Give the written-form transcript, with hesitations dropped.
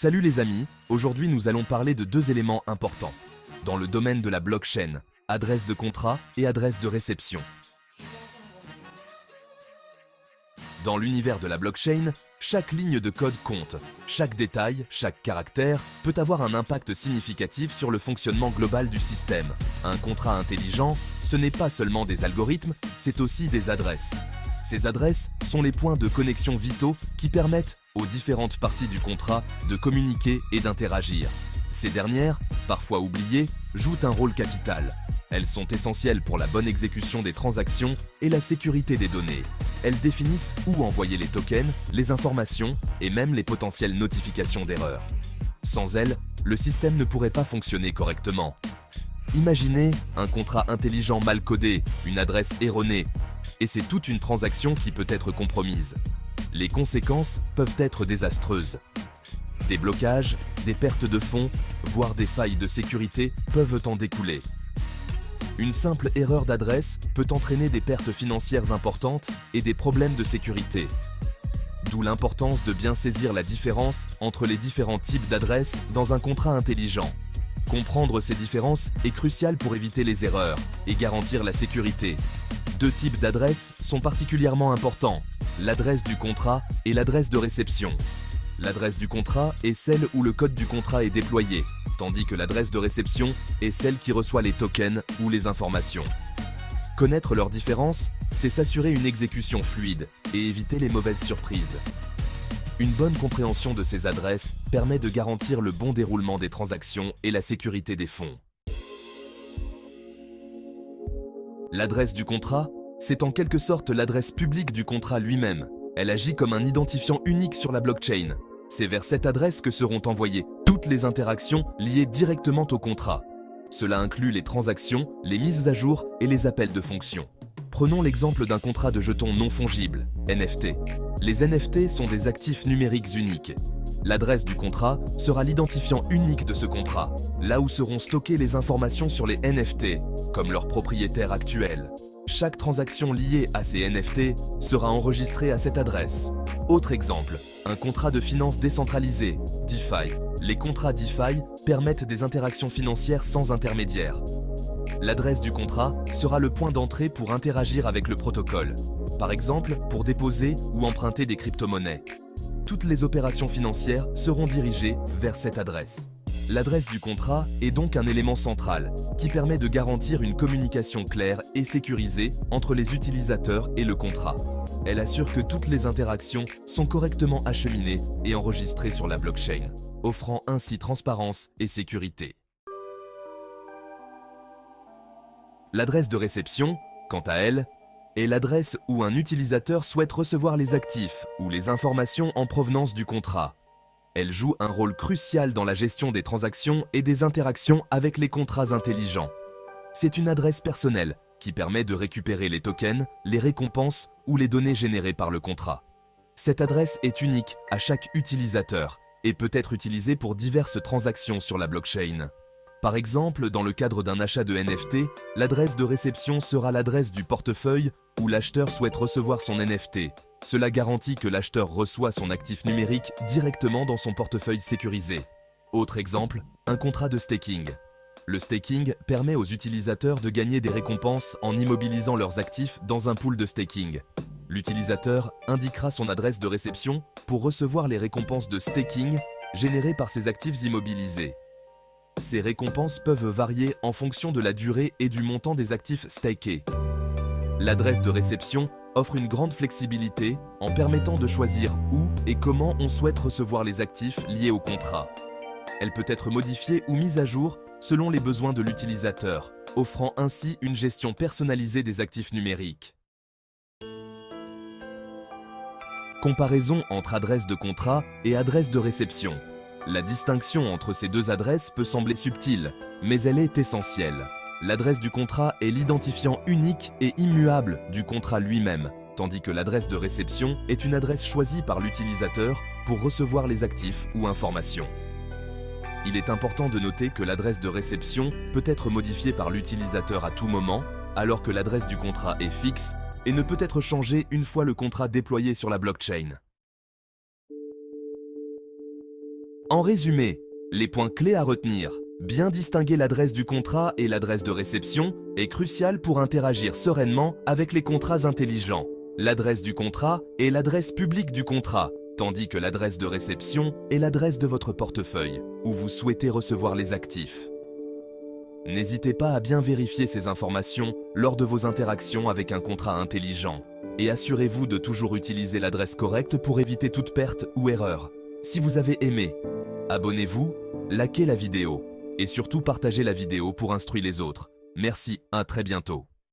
Salut les amis, aujourd'hui nous allons parler de deux éléments importants dans le domaine de la blockchain, adresse de contrat et adresse de réception. Dans l'univers de la blockchain, chaque ligne de code compte. Chaque détail, chaque caractère peut avoir un impact significatif sur le fonctionnement global du système. Un contrat intelligent, ce n'est pas seulement des algorithmes, c'est aussi des adresses. Ces adresses sont les points de connexion vitaux qui permettent aux différentes parties du contrat de communiquer et d'interagir. Ces dernières, parfois oubliées, jouent un rôle capital. Elles sont essentielles pour la bonne exécution des transactions et la sécurité des données. Elles définissent où envoyer les tokens, les informations et même les potentielles notifications d'erreurs. Sans elles, le système ne pourrait pas fonctionner correctement. Imaginez un contrat intelligent mal codé, une adresse erronée, et c'est toute une transaction qui peut être compromise. Les conséquences peuvent être désastreuses. Des blocages, des pertes de fonds, voire des failles de sécurité peuvent en découler. Une simple erreur d'adresse peut entraîner des pertes financières importantes et des problèmes de sécurité. D'où l'importance de bien saisir la différence entre les différents types d'adresses dans un contrat intelligent. Comprendre ces différences est crucial pour éviter les erreurs et garantir la sécurité. Deux types d'adresses sont particulièrement importants, l'adresse du contrat et l'adresse de réception. L'adresse du contrat est celle où le code du contrat est déployé, tandis que l'adresse de réception est celle qui reçoit les tokens ou les informations. Connaître leurs différences, c'est s'assurer une exécution fluide et éviter les mauvaises surprises. Une bonne compréhension de ces adresses permet de garantir le bon déroulement des transactions et la sécurité des fonds. L'adresse du contrat, c'est en quelque sorte l'adresse publique du contrat lui-même. Elle agit comme un identifiant unique sur la blockchain. C'est vers cette adresse que seront envoyées toutes les interactions liées directement au contrat. Cela inclut les transactions, les mises à jour et les appels de fonctions. Prenons l'exemple d'un contrat de jetons non fongibles, NFT. Les NFT sont des actifs numériques uniques. L'adresse du contrat sera l'identifiant unique de ce contrat, là où seront stockées les informations sur les NFT, comme leur propriétaire actuel. Chaque transaction liée à ces NFT sera enregistrée à cette adresse. Autre exemple, un contrat de finance décentralisé, DeFi. Les contrats DeFi permettent des interactions financières sans intermédiaire. L'adresse du contrat sera le point d'entrée pour interagir avec le protocole, par exemple pour déposer ou emprunter des crypto-monnaies. Toutes les opérations financières seront dirigées vers cette adresse. L'adresse du contrat est donc un élément central qui permet de garantir une communication claire et sécurisée entre les utilisateurs et le contrat. Elle assure que toutes les interactions sont correctement acheminées et enregistrées sur la blockchain, offrant ainsi transparence et sécurité. L'adresse de réception, quant à elle, est l'adresse où un utilisateur souhaite recevoir les actifs ou les informations en provenance du contrat. Elle joue un rôle crucial dans la gestion des transactions et des interactions avec les contrats intelligents. C'est une adresse personnelle qui permet de récupérer les tokens, les récompenses ou les données générées par le contrat. Cette adresse est unique à chaque utilisateur et peut être utilisée pour diverses transactions sur la blockchain. Par exemple, dans le cadre d'un achat de NFT, l'adresse de réception sera l'adresse du portefeuille où l'acheteur souhaite recevoir son NFT. Cela garantit que l'acheteur reçoit son actif numérique directement dans son portefeuille sécurisé. Autre exemple, un contrat de staking. Le staking permet aux utilisateurs de gagner des récompenses en immobilisant leurs actifs dans un pool de staking. L'utilisateur indiquera son adresse de réception pour recevoir les récompenses de staking générées par ses actifs immobilisés. Ces récompenses peuvent varier en fonction de la durée et du montant des actifs stakés. L'adresse de réception offre une grande flexibilité en permettant de choisir où et comment on souhaite recevoir les actifs liés au contrat. Elle peut être modifiée ou mise à jour selon les besoins de l'utilisateur, offrant ainsi une gestion personnalisée des actifs numériques. Comparaison entre adresse de contrat et adresse de réception. La distinction entre ces deux adresses peut sembler subtile, mais elle est essentielle. L'adresse du contrat est l'identifiant unique et immuable du contrat lui-même, tandis que l'adresse de réception est une adresse choisie par l'utilisateur pour recevoir les actifs ou informations. Il est important de noter que l'adresse de réception peut être modifiée par l'utilisateur à tout moment, alors que l'adresse du contrat est fixe et ne peut être changée une fois le contrat déployé sur la blockchain. En résumé, les points clés à retenir. Bien distinguer l'adresse du contrat et l'adresse de réception est crucial pour interagir sereinement avec les contrats intelligents. L'adresse du contrat est l'adresse publique du contrat, tandis que l'adresse de réception est l'adresse de votre portefeuille, où vous souhaitez recevoir les actifs. N'hésitez pas à bien vérifier ces informations lors de vos interactions avec un contrat intelligent. Et assurez-vous de toujours utiliser l'adresse correcte pour éviter toute perte ou erreur. Si vous avez aimé, abonnez-vous, likez la vidéo et surtout partagez la vidéo pour instruire les autres. Merci, à très bientôt.